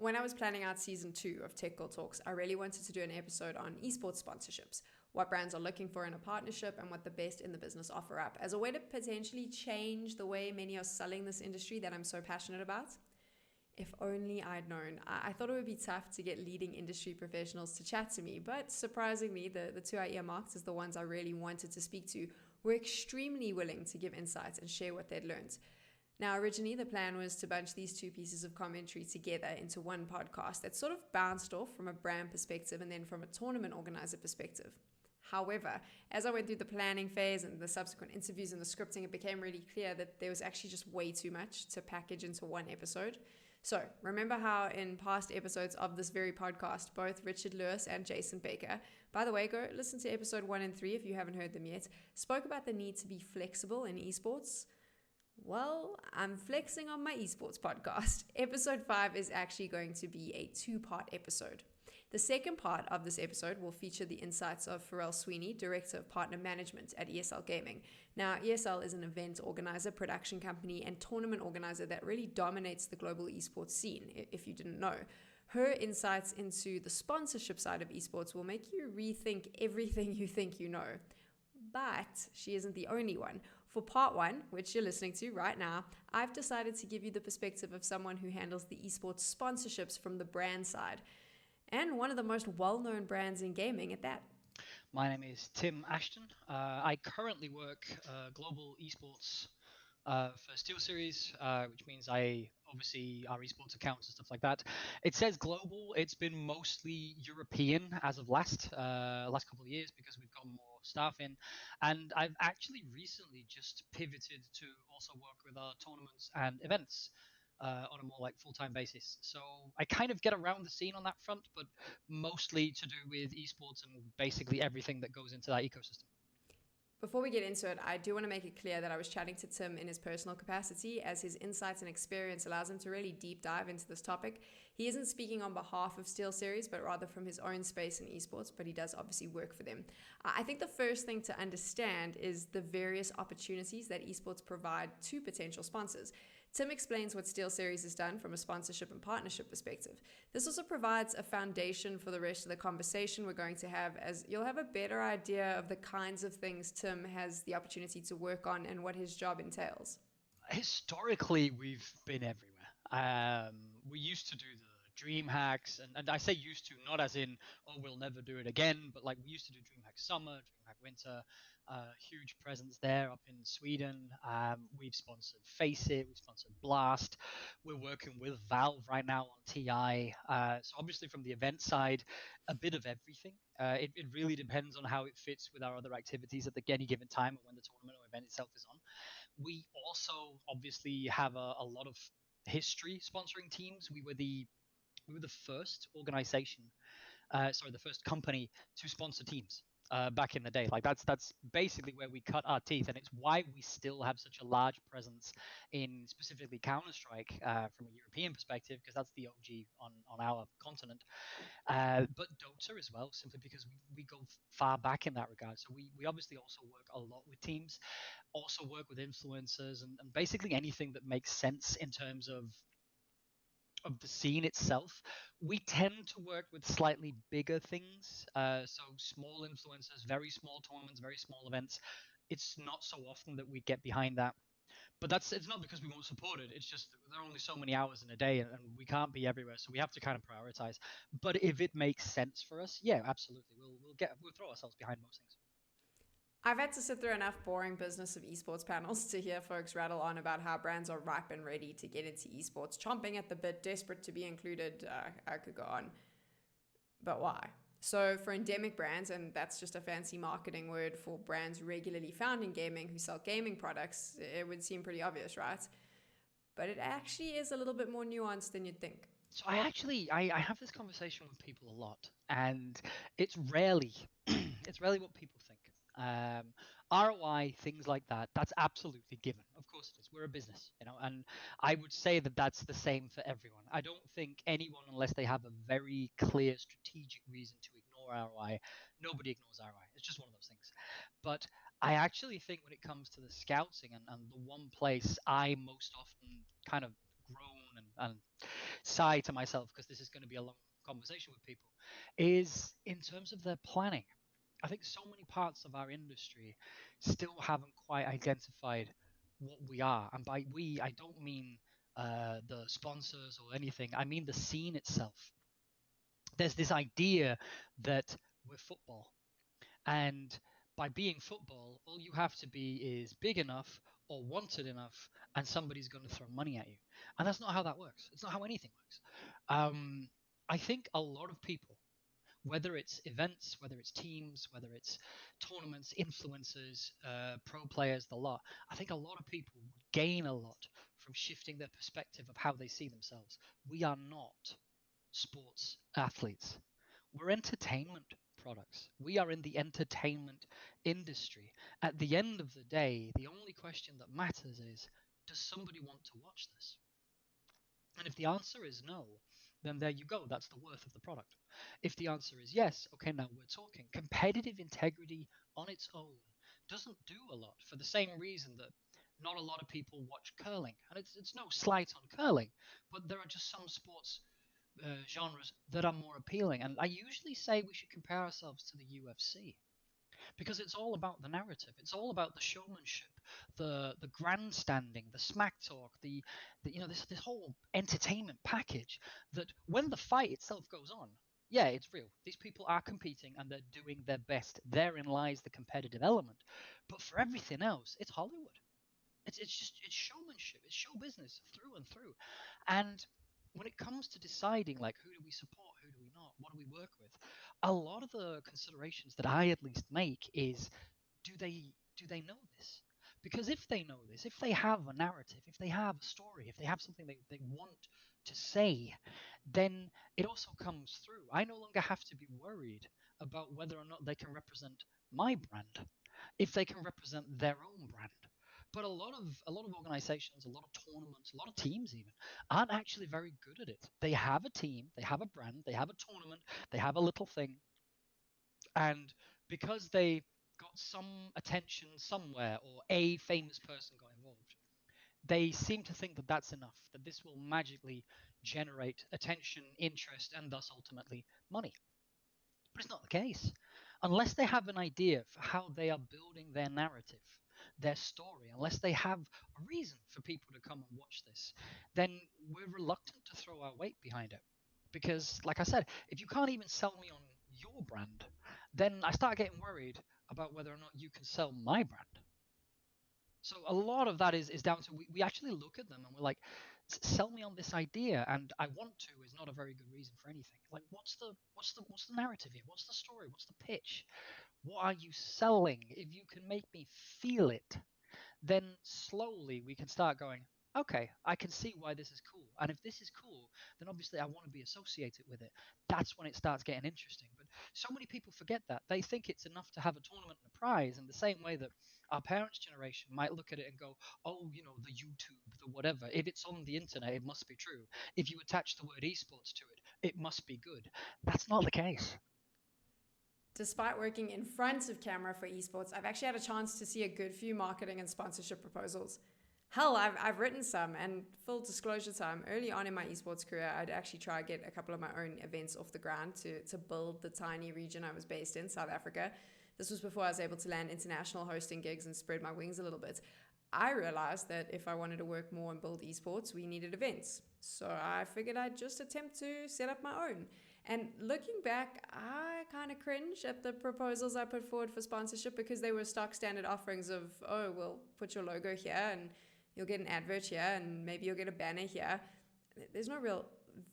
When I was planning out season 2 of Tech Girl Talks, I really wanted to do an episode on esports sponsorships, what brands are looking for in a partnership, and what the best in the business offer up as a way to potentially change the way many are selling this industry that I'm so passionate about. If only I'd known. I thought it would be tough to get leading industry professionals to chat to me, but surprisingly, the two I earmarked as the ones I really wanted to speak to were extremely willing to give insights and share what they'd learned. Now, originally, the plan was to bunch these two pieces of commentary together into one podcast that sort of bounced off from a brand perspective and then from a tournament organizer perspective. However, as I went through the planning phase and the subsequent interviews and the scripting, it became really clear that there was actually just way too much to package into one episode. So, remember how in past episodes of this very podcast, both Richard Lewis and Jason Baker, by the way, go listen to episode 1 and 3 if you haven't heard them yet, spoke about the need to be flexible in esports. Well, I'm flexing on my esports podcast. Episode 5 is actually going to be a 2-part episode. The second part of this episode will feature the insights of Pharrell Sweeney, Director of Partner Management at ESL Gaming. Now, ESL is an event organizer, production company, and tournament organizer that really dominates the global esports scene, if you didn't know. Her insights into the sponsorship side of esports will make you rethink everything you think you know. But she isn't the only one. For part 1, which you're listening to right now, I've decided to give you the perspective of someone who handles the esports sponsorships from the brand side, and one of the most well-known brands in gaming at that. My name is Tim Ashton. I currently work global esports for Steelseries, which means I oversee our esports accounts and stuff like that. It says global. It's been mostly European as of last couple of years because we've got more staff in, and I've actually recently just pivoted to also work with our tournaments and events on a more like full-time basis. So I kind of get around the scene on that front, but mostly to do with esports and basically everything that goes into that ecosystem. Before we get into it, I do want to make it clear that I was chatting to Tim in his personal capacity, as his insights and experience allows him to really deep dive into this topic. He isn't speaking on behalf of Steelseries, but rather from his own space in esports, but he does obviously work for them. I think the first thing to understand is the various opportunities that esports provide to potential sponsors. Tim explains what Steelseries has done from a sponsorship and partnership perspective. This also provides a foundation for the rest of the conversation we're going to have, as you'll have a better idea of the kinds of things Tim has the opportunity to work on and what his job entails. Historically, we've been everywhere. We used to do the dream hacks, and I say used to, not as in, oh, we'll never do it again, but like we used to do DreamHack Summer, DreamHack Winter, huge presence there up in Sweden. We've sponsored Face It, we've sponsored Blast. We're working with Valve right now on TI. So obviously from the event side, a bit of everything. It really depends on how it fits with our other activities at any given time or when the tournament or event itself is on. We also obviously have a lot of history sponsoring teams. We were the first organization, the first company to sponsor teams back in the day. Like that's basically where we cut our teeth, and it's why we still have such a large presence in specifically Counter-Strike from a European perspective, because that's the OG on our continent. But Dota as well, simply because we go far back in that regard. So we obviously also work a lot with teams, also work with influencers, and basically anything that makes sense in terms of the scene itself. We tend to work with slightly bigger things, so small influencers, very small tournaments, very small events. It's not so often that we get behind that, but it's not because we won't support it. It's just there are only so many hours in a day, and we can't be everywhere, so we have to kind of prioritize. But if it makes sense for us, yeah, absolutely, we'll throw ourselves behind most things. I've had to sit through enough boring business of esports panels to hear folks rattle on about how brands are ripe and ready to get into esports, chomping at the bit, desperate to be included. I could go on. But why? So for endemic brands, and that's just a fancy marketing word for brands regularly found in gaming who sell gaming products, it would seem pretty obvious, right? But it actually is a little bit more nuanced than you'd think. So I have this conversation with people a lot, and it's rarely what people think. ROI, things like that, that's absolutely given. Of course it is. We're a business, and I would say that that's the same for everyone. I don't think anyone, unless they have a very clear strategic reason to ignore ROI, nobody ignores ROI. It's just one of those things. But I actually think when it comes to the scouting and the one place I most often kind of grown and sigh to myself because this is going to be a long conversation with people, is in terms of their planning. I think so many parts of our industry still haven't quite identified what we are. And by we, I don't mean the sponsors or anything. I mean the scene itself. There's this idea that we're football, and by being football, all you have to be is big enough or wanted enough, and somebody's going to throw money at you. And that's not how that works. It's not how anything works. I think a lot of people, whether it's events, whether it's teams, whether it's tournaments, influencers, pro players, the lot, I think a lot of people would gain a lot from shifting their perspective of how they see themselves. We are not sports athletes. We're entertainment products. We are in the entertainment industry. At the end of the day, the only question that matters is, does somebody want to watch this? And if the answer is no, then there you go. That's the worth of the product. If the answer is yes, okay, now we're talking. Competitive integrity on its own doesn't do a lot for the same reason that not a lot of people watch curling. And it's no slight on curling, but there are just some sports genres that are more appealing. And I usually say we should compare ourselves to the UFC because it's all about the narrative. It's all about the showmanship, the grandstanding, the smack talk, this whole entertainment package. That when the fight itself goes on, yeah, it's real. These people are competing and they're doing their best. Therein lies the competitive element. But for everything else, it's Hollywood. It's showmanship. It's show business through and through. And when it comes to deciding like who do we support, who do we not, what do we work with, a lot of the considerations that I at least make is do they know this? Because if they know this, if they have a narrative, if they have a story, if they have something they want to say, then it also comes through. I no longer have to be worried about whether or not they can represent my brand, if they can represent their own brand. But a lot of organizations, a lot of tournaments, a lot of teams even aren't actually very good at it. They have a team, they have a brand, they have a tournament, they have a little thing, and because they got some attention somewhere or a famous person got involved, they seem to think that that's enough, that this will magically generate attention, interest, and thus ultimately money. But it's not the case. Unless they have an idea for how they are building their narrative, their story, unless they have a reason for people to come and watch this, then we're reluctant to throw our weight behind it. Because, like I said, if you can't even sell me on your brand, then I start getting worried about whether or not you can sell my brand. So a lot of that is down to we actually look at them and we're like, sell me on this idea, and I want to is not a very good reason for anything. Like, what's the narrative here? What's the story? What's the pitch? What are you selling? If you can make me feel it, then slowly we can start going, okay, I can see why this is cool. And if this is cool, then obviously I want to be associated with it. That's when it starts getting interesting. But so many people forget that. They think it's enough to have a tournament and a prize in the same way that our parents' generation might look at it and go, oh, the YouTube, the whatever. If it's on the internet, it must be true. If you attach the word esports to it, it must be good. That's not the case. Despite working in front of camera for esports, I've actually had a chance to see a good few marketing and sponsorship proposals. Hell, I've written some, and full disclosure time, early on in my esports career, I'd actually try to get a couple of my own events off the ground to build the tiny region I was based in, South Africa. This was before I was able to land international hosting gigs and spread my wings a little bit. I realized that if I wanted to work more and build esports, we needed events. So I figured I'd just attempt to set up my own. And looking back, I kind of cringe at the proposals I put forward for sponsorship because they were stock standard offerings of, oh, we'll put your logo here and you'll get an advert here and maybe you'll get a banner here. There's no real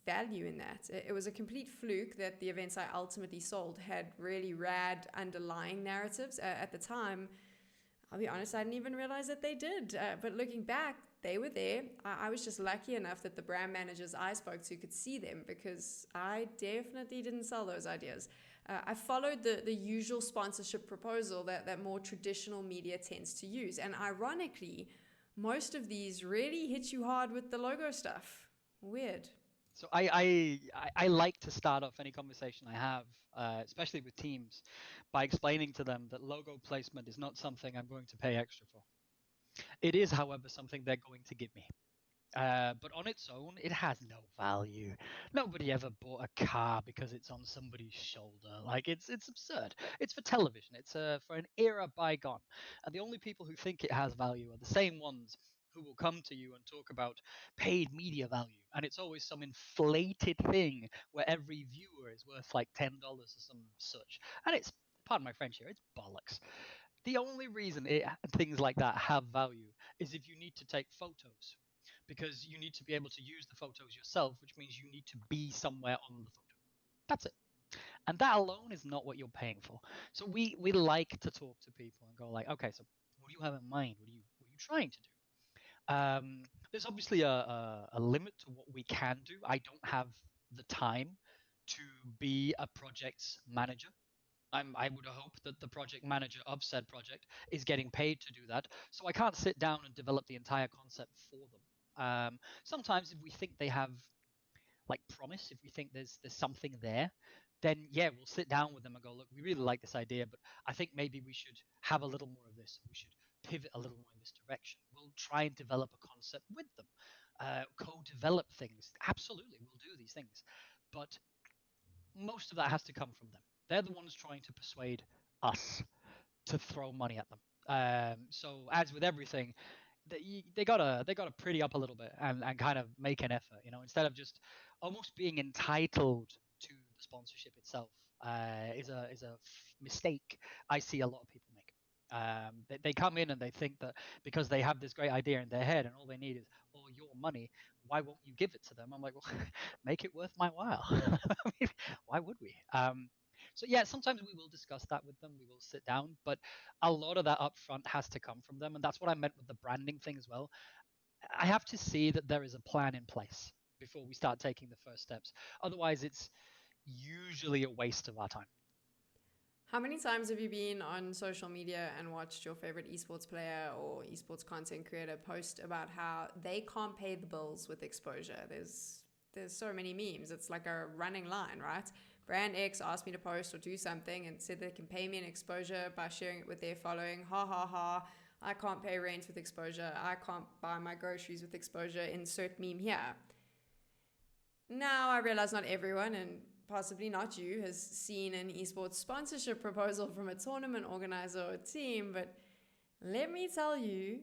value in that. It was a complete fluke that the events I ultimately sold had really rad underlying narratives. At the time, I'll be honest, I didn't even realize that they did. But looking back, they were there. I was just lucky enough that the brand managers I spoke to could see them because I definitely didn't sell those ideas. I followed the usual sponsorship proposal that more traditional media tends to use. And ironically, most of these really hit you hard with the logo stuff. Weird. So I like to start off any conversation I have, especially with teams, by explaining to them that logo placement is not something I'm going to pay extra for. It is, however, something they're going to give me. But on its own, it has no value. Nobody ever bought a car because it's on somebody's shoulder. Like it's absurd. It's for television. It's for an era bygone. And the only people who think it has value are the same ones who will come to you and talk about paid media value. And it's always some inflated thing where every viewer is worth like $10 or some such. And it's, pardon my French here, it's bollocks. The only reason things like that have value is if you need to take photos, because you need to be able to use the photos yourself, which means you need to be somewhere on the photo. That's it. And that alone is not what you're paying for. So we like to talk to people and go like, okay, so what do you have in mind? What are you trying to do? There's obviously a limit to what we can do. I don't have the time to be a project's manager. I would hope that the project manager of said project is getting paid to do that. So I can't sit down and develop the entire concept for them. Sometimes if we think they have like promise, if we think there's something there, then yeah, we'll sit down with them and go, look, we really like this idea, but I think maybe we should have a little more of this. We should pivot a little more in this direction. We'll try and develop a concept with them, co-develop things. Absolutely, we'll do these things, but most of that has to come from them. They're the ones trying to persuade us to throw money at them. So as with everything, they gotta pretty up a little bit and kind of make an effort. Instead of just almost being entitled to the sponsorship itself, is a mistake I see a lot of people make. They come in and they think that because they have this great idea in their head and all they need is all your money, why won't you give it to them? I'm like, well, make it worth my while. I mean, why would we? So yeah, sometimes we will discuss that with them. We will sit down, but a lot of that upfront has to come from them, and that's what I meant with the branding thing as well. I have to see that there is a plan in place before we start taking the first steps. Otherwise, it's usually a waste of our time. How many times have you been on social media and watched your favorite esports player or esports content creator post about how they can't pay the bills with exposure? There's so many memes. It's like a running line, right? Brand X asked me to post or do something and said they can pay me in exposure by sharing it with their following. Ha ha ha. I can't pay rent with exposure. I can't buy my groceries with exposure. Insert meme here. Now I realize not everyone, and possibly not you, has seen an esports sponsorship proposal from a tournament organizer or team, but let me tell you,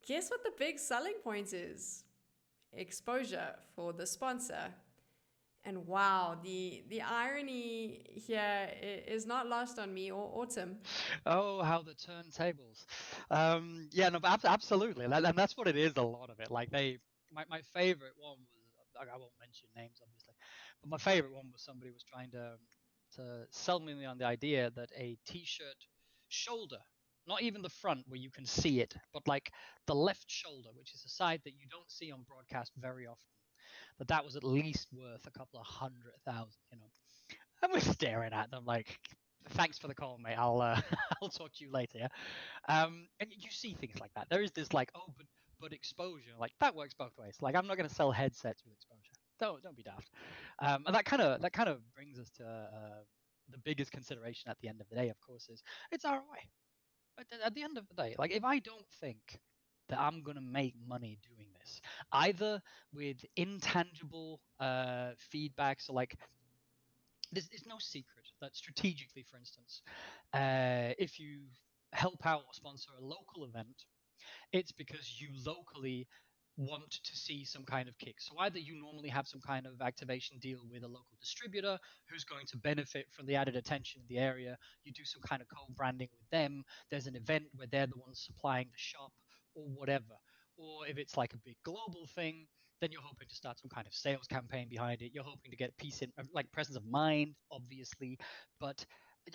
guess what the big selling point is? Exposure for the sponsor. And wow, the irony here is not lost on me or Tim. Oh, how the turntables. Yeah, no, but absolutely. And that's what it is, a lot of it. Like my favorite one was, I won't mention names, obviously, but my favorite one was somebody was trying to sell me on the idea that a t-shirt shoulder, not even the front where you can see it, but like the left shoulder, which is a side that you don't see on broadcast very often, that was at least worth a couple of 100,000. And we're staring at them like, thanks for the call, mate. I'll I'll talk to you later. Yeah. And you see things like that. There is this like, oh, but exposure, like that works both ways. Like I'm not going to sell headsets with exposure. Don't be daft. And that kind of brings us to the biggest consideration at the end of the day, of course, is it's ROI. At the end of the day, like if I don't think that I'm going to make money doing this, either with intangible feedback, so like there's no secret that strategically, for instance, if you help out or sponsor a local event, it's because you locally want to see some kind of kick. So either you normally have some kind of activation deal with a local distributor who's going to benefit from the added attention in the area, you do some kind of co-branding with them, there's an event where they're the ones supplying the shop or whatever. Or if it's like a big global thing, then you're hoping to start some kind of sales campaign behind it. You're hoping to get peace in, like presence of mind, obviously. But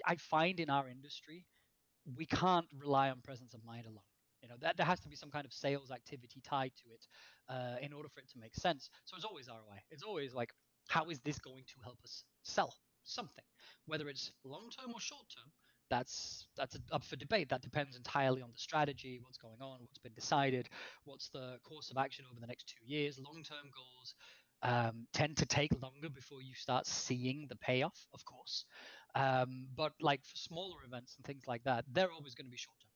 I find in our industry, we can't rely on presence of mind alone. That there has to be some kind of sales activity tied to it in order for it to make sense. So it's always ROI. It's always like, how is this going to help us sell something, whether it's long term or short term? That's up for debate. That depends entirely on the strategy, what's going on, what's been decided, what's the course of action over the next 2 years. Long-term goals tend to take longer before you start seeing the payoff, of course. But like for smaller events and things like that, they're always going to be short-term.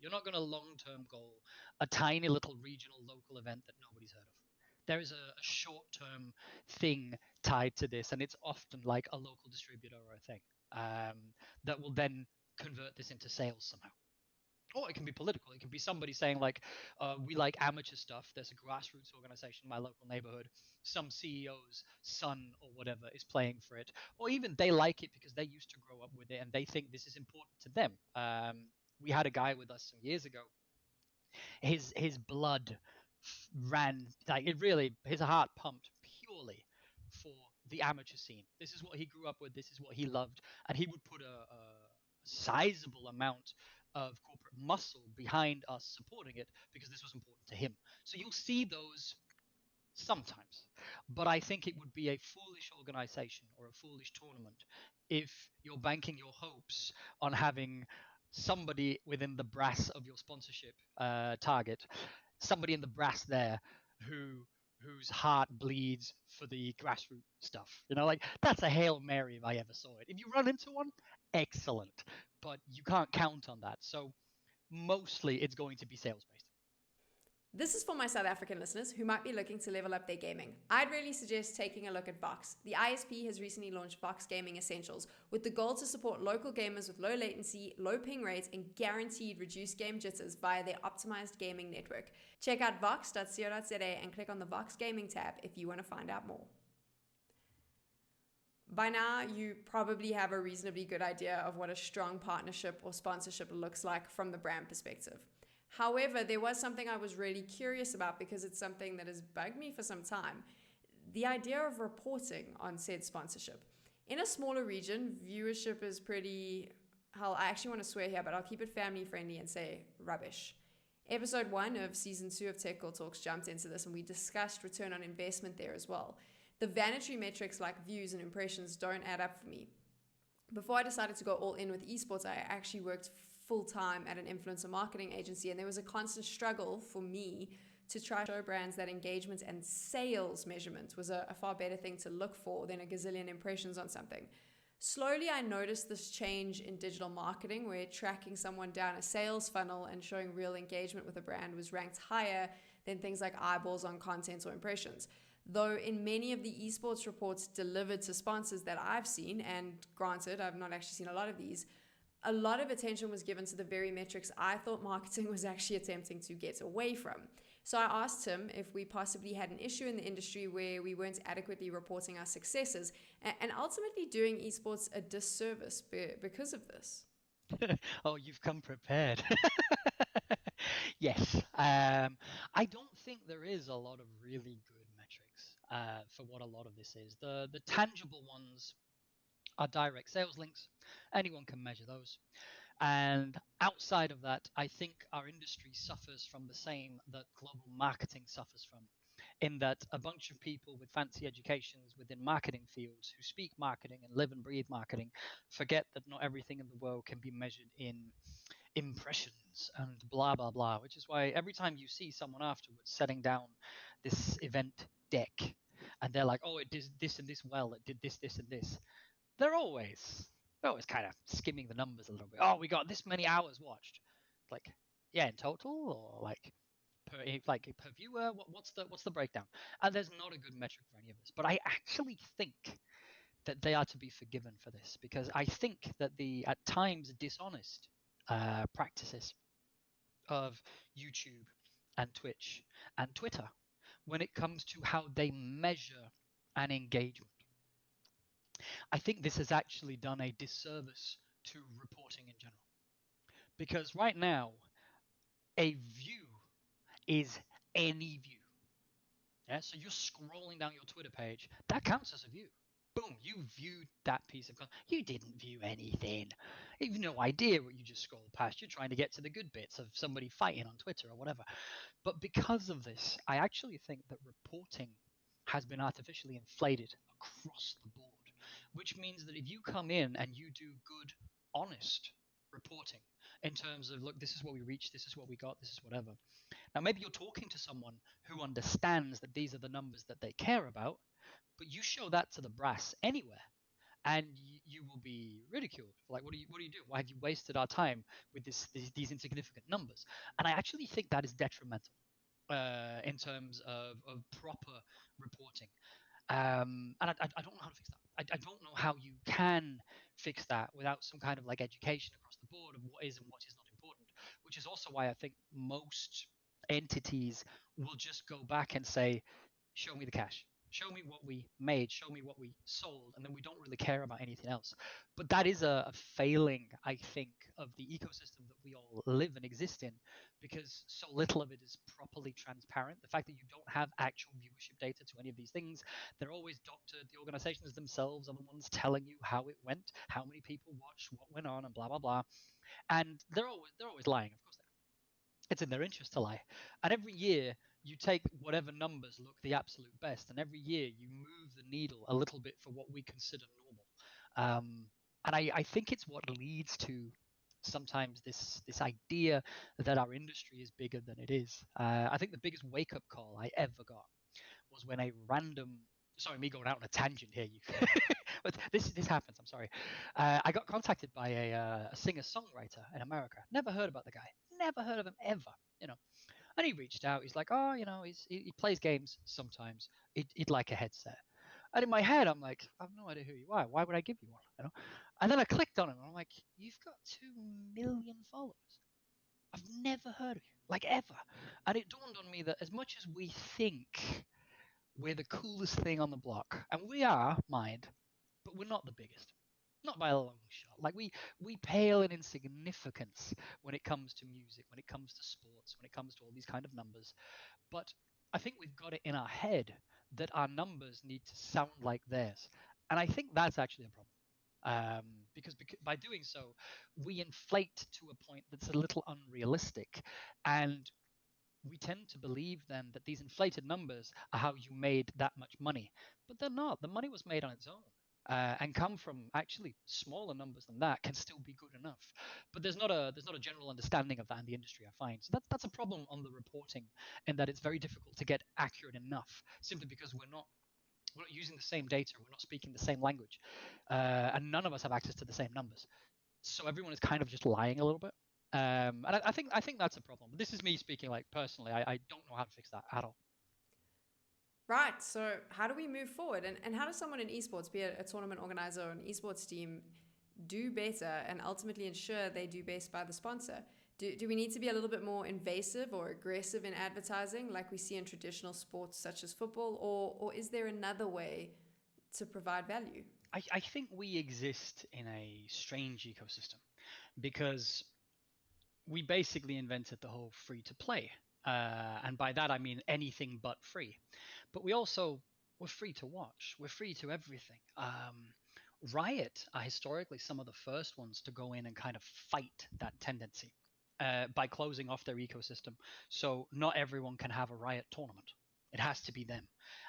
You're not going to long-term goal a tiny little regional local event that nobody's heard of. There is a short-term thing tied to this, and it's often like a local distributor or a thing that will then convert this into sales somehow. Or it can be political. It can be somebody saying like, we like amateur stuff. There's a grassroots organization in my local neighborhood. Some CEO's son or whatever is playing for it. Or even they like it because they used to grow up with it and they think this is important to them. We had a guy with us some years ago. His blood ran, like it really, his heart pumped purely for the amateur scene. This is what he grew up with. This is what he loved. And he would put a sizable amount of corporate muscle behind us supporting it because this was important to him. So you'll see those sometimes, but I think it would be a foolish organization or a foolish tournament if you're banking your hopes on having somebody within the brass of your sponsorship target, somebody in the brass there whose heart bleeds for the grassroots stuff. You know, like that's a Hail Mary if I ever saw it. If you run into one, excellent, but you can't count on that. So mostly it's going to be sales based. This is for my South African listeners who might be looking to level up their gaming. I'd really suggest taking a look at Vox. The ISP has recently launched Vox Gaming Essentials with the goal to support local gamers with low latency, low ping rates, and guaranteed reduced game jitters via their optimized gaming network. Check out vox.co.za and click on the Vox Gaming tab if you want to find out more. By now, you probably have a reasonably good idea of what a strong partnership or sponsorship looks like from the brand perspective. However, there was something I was really curious about because it's something that has bugged me for some time. The idea of reporting on said sponsorship. In a smaller region, viewership is pretty, hell, I actually want to swear here, but I'll keep it family friendly and say rubbish. Episode 1 of Season 2 of Tech Girl Talks jumped into this and we discussed return on investment there as well. The vanity metrics like views and impressions don't add up for me. Before I decided to go all in with esports, I actually worked full-time at an influencer marketing agency, and there was a constant struggle for me to try to show brands that engagement and sales measurement was a far better thing to look for than a gazillion impressions on something. Slowly, I noticed this change in digital marketing where tracking someone down a sales funnel and showing real engagement with a brand was ranked higher than things like eyeballs on content or impressions. Though in many of the esports reports delivered to sponsors that I've seen, and granted, I've not actually seen a lot of these, a lot of attention was given to the very metrics I thought marketing was actually attempting to get away from. So I asked him if we possibly had an issue in the industry where we weren't adequately reporting our successes and ultimately doing esports a disservice because of this. Oh, you've come prepared. Yes. I don't think there is a lot of really good metrics for what a lot of this is. The tangible ones are direct sales links. Anyone can measure those. And outside of that, I think our industry suffers from the same that global marketing suffers from, in that a bunch of people with fancy educations within marketing fields who speak marketing and live and breathe marketing forget that not everything in the world can be measured in impressions and blah, blah, blah, which is why every time you see someone afterwards setting down this event deck and they're like, oh, it did this and this well, it did this, this, and this, they're always kind of skimming the numbers a little bit. Oh, we got this many hours watched. Like, yeah, in total, or like per viewer. What's the breakdown? And there's not a good metric for any of this. But I actually think that they are to be forgiven for this because I think that the at times dishonest practices of YouTube and Twitch and Twitter when it comes to how they measure an engagement. I think this has actually done a disservice to reporting in general. Because right now, a view is any view. Yeah, so you're scrolling down your Twitter page, that counts as a view. Boom, you viewed that piece of content. You didn't view anything. You have no idea what you just scrolled past. You're trying to get to the good bits of somebody fighting on Twitter or whatever. But because of this, I actually think that reporting has been artificially inflated across the board. Which means that if you come in and you do good, honest reporting in terms of, look, this is what we reached, this is what we got, this is whatever. Now, maybe you're talking to someone who understands that these are the numbers that they care about, but you show that to the brass anywhere, and you will be ridiculed. Like, what do you do? Why have you wasted our time with these insignificant numbers? And I actually think that is detrimental in terms of proper reporting. And I don't know how to fix that. I don't know how you can fix that without some kind of like education across the board of what is and what is not important, which is also why I think most entities will just go back and say, show me the cash, show me what we made, show me what we sold, and then we don't really care about anything else. But that is a failing, I think, of the ecosystem that we all live and exist in, because so little of it is properly transparent. The fact that you don't have actual viewership data to any of these things, they're always doctored. The organizations themselves are the ones telling you how it went, how many people watched, what went on, and blah blah blah. And they're always lying. Of course they are. It's in their interest to lie. And every year you take whatever numbers look the absolute best, and every year you move the needle a little bit for what we consider normal. And I think it's what leads to sometimes this idea that our industry is bigger than it is. I think the biggest wake up call I ever got was when a random, sorry, me going out on a tangent here, you but this happens, I'm sorry. I got contacted by a singer songwriter in America. Never heard about the guy, never heard of him ever, you know. And he reached out. He's like, oh, you know, he plays games sometimes. He'd like a headset. And in my head, I'm like, I have no idea who you are. Why would I give you one? You know. And then I clicked on him, and I'm like, you've got 2 million followers. I've never heard of you, like ever. And it dawned on me that as much as we think we're the coolest thing on the block, and we are, mind, but we're not the biggest. Not by a long shot. Like we pale in insignificance when it comes to music, when it comes to sports, when it comes to all these kind of numbers. But I think we've got it in our head that our numbers need to sound like theirs, and I think that's actually a problem. Because by doing so, we inflate to a point that's a little unrealistic, and we tend to believe then that these inflated numbers are how you made that much money, but they're not. The money was made on its own. And come from actually smaller numbers than that can still be good enough, but there's not a general understanding of that in the industry. I find so that's a problem on the reporting, in that it's very difficult to get accurate enough, simply because we're not using the same data, we're not speaking the same language, and none of us have access to the same numbers. So everyone is kind of just lying a little bit. And I think that's a problem. But this is me speaking like personally. I don't know how to fix that at all. Right. So how do we move forward? And how does someone in esports, be it a tournament organizer or an esports team, do better and ultimately ensure they do best by the sponsor? Do we need to be a little bit more invasive or aggressive in advertising like we see in traditional sports such as football? Or is there another way to provide value? I think we exist in a strange ecosystem because we basically invented the whole free to play. And by that, I mean anything but free. But we're free to watch, we're free to everything. Riot are historically some of the first ones to go in and kind of fight that tendency by closing off their ecosystem. So not everyone can have a Riot tournament. It has to be them.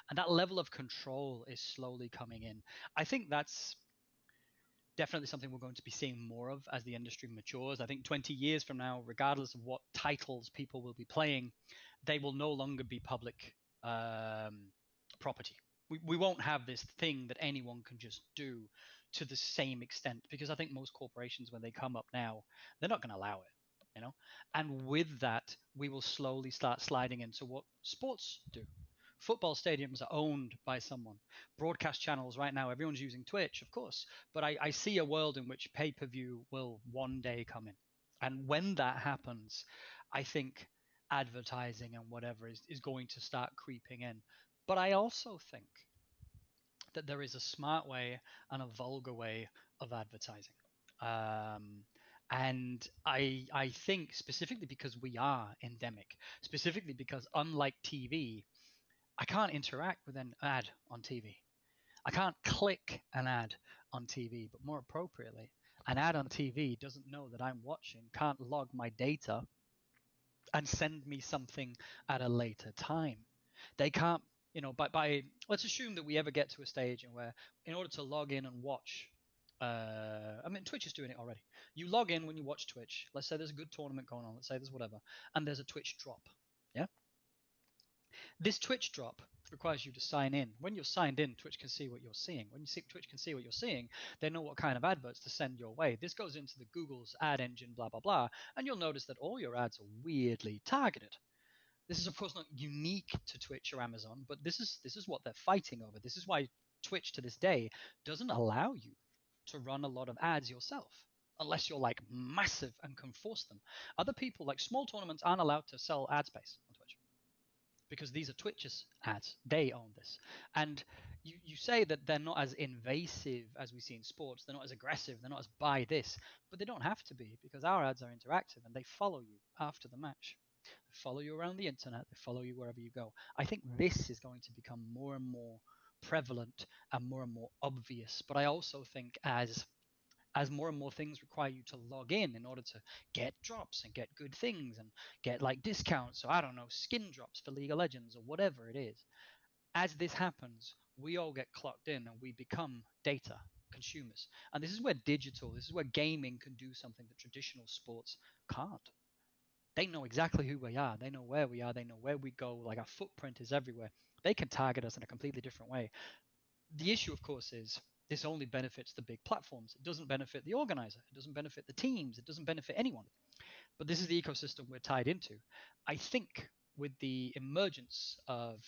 And that level of control is slowly coming in. I think that's definitely something we're going to be seeing more of as the industry matures. I think 20 years from now, regardless of what titles people will be playing, they will no longer be public property. We won't have this thing that anyone can just do to the same extent, because I think most corporations, when they come up now, they're not going to allow it, you know. And with that, we will slowly start sliding into what sports do. Football stadiums are owned by someone. Broadcast channels right now, everyone's using Twitch, of course, but I see a world in which pay-per-view will one day come in. And when that happens, I think advertising and whatever is going to start creeping in. But I also think that there is a smart way and a vulgar way of advertising. And I think specifically because we are endemic, specifically because unlike TV, I can't interact with an ad on TV. I can't click an ad on TV, but more appropriately, an ad on TV doesn't know that I'm watching, can't log my data and send me something at a later time. They can't, by let's assume that we ever get to a stage in where, in order to log in and watch, I mean, Twitch is doing it already. You log in when you watch Twitch. Let's say there's a good tournament going on. Let's say there's whatever, and there's a Twitch drop. Yeah. This Twitch drop requires you to sign in. When you're signed in, Twitch can see what you're seeing. When Twitch can see what you're seeing, they know what kind of adverts to send your way. This goes into the Google's ad engine, blah, blah, blah, and you'll notice that all your ads are weirdly targeted. This is, of course, not unique to Twitch or Amazon, but this is what they're fighting over. This is why Twitch to this day doesn't allow you to run a lot of ads yourself, unless you're like massive and can force them. Other people, like small tournaments, aren't allowed to sell ad space on Twitch because these are Twitch's ads. They own this. And you say that they're not as invasive as we see in sports. They're not as aggressive. They're not as buy this. But they don't have to be, because our ads are interactive and they follow you after the match. They follow you around the internet. They follow you wherever you go. I think this is going to become more and more prevalent and more obvious. But I also think as more and more things require you to log in order to get drops and get good things and get like discounts, so I don't know, skin drops for League of Legends or whatever it is. As this happens, we all get clocked in and we become data consumers. And this is where gaming can do something that traditional sports can't. They know exactly who we are. They know where we are. They know where we go. Like, our footprint is everywhere. They can target us in a completely different way. The issue, of course, is this only benefits the big platforms. It doesn't benefit the organizer. It doesn't benefit the teams. It doesn't benefit anyone. But this is the ecosystem we're tied into. I think with the emergence of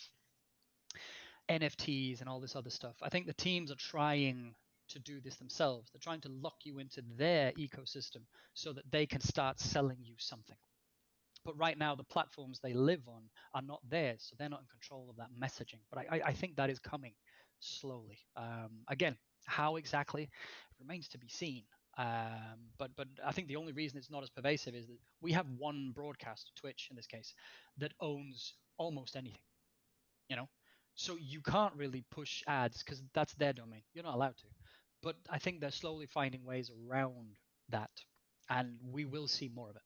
NFTs and all this other stuff, I think the teams are trying to do this themselves. They're trying to lock you into their ecosystem so that they can start selling you something. But right now, the platforms they live on are not theirs, so they're not in control of that messaging. But I think that is coming slowly. Again, how exactly remains to be seen. But I think the only reason it's not as pervasive is that we have one broadcaster, Twitch in this case, that owns almost anything. So you can't really push ads because that's their domain. You're not allowed to. But I think they're slowly finding ways around that, and we will see more of it.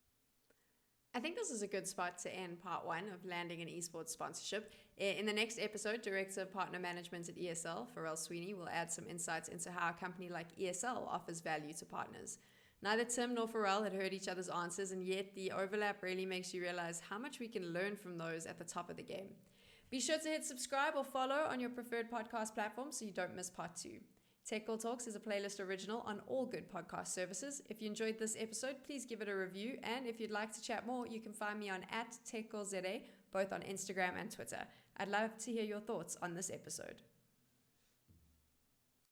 I think this is a good spot to end part one of landing an esports sponsorship. In the next episode, Director of Partner Management at ESL, Pharrell Sweeney, will add some insights into how a company like ESL offers value to partners. Neither Tim nor Pharrell had heard each other's answers, and yet the overlap really makes you realize how much we can learn from those at the top of the game. Be sure to hit subscribe or follow on your preferred podcast platform so you don't miss part two. Tech Girl Talks is a playlist original on all good podcast services. If you enjoyed this episode, please give it a review. And if you'd like to chat more, you can find me on @TechGirlZA, both on Instagram and Twitter. I'd love to hear your thoughts on this episode.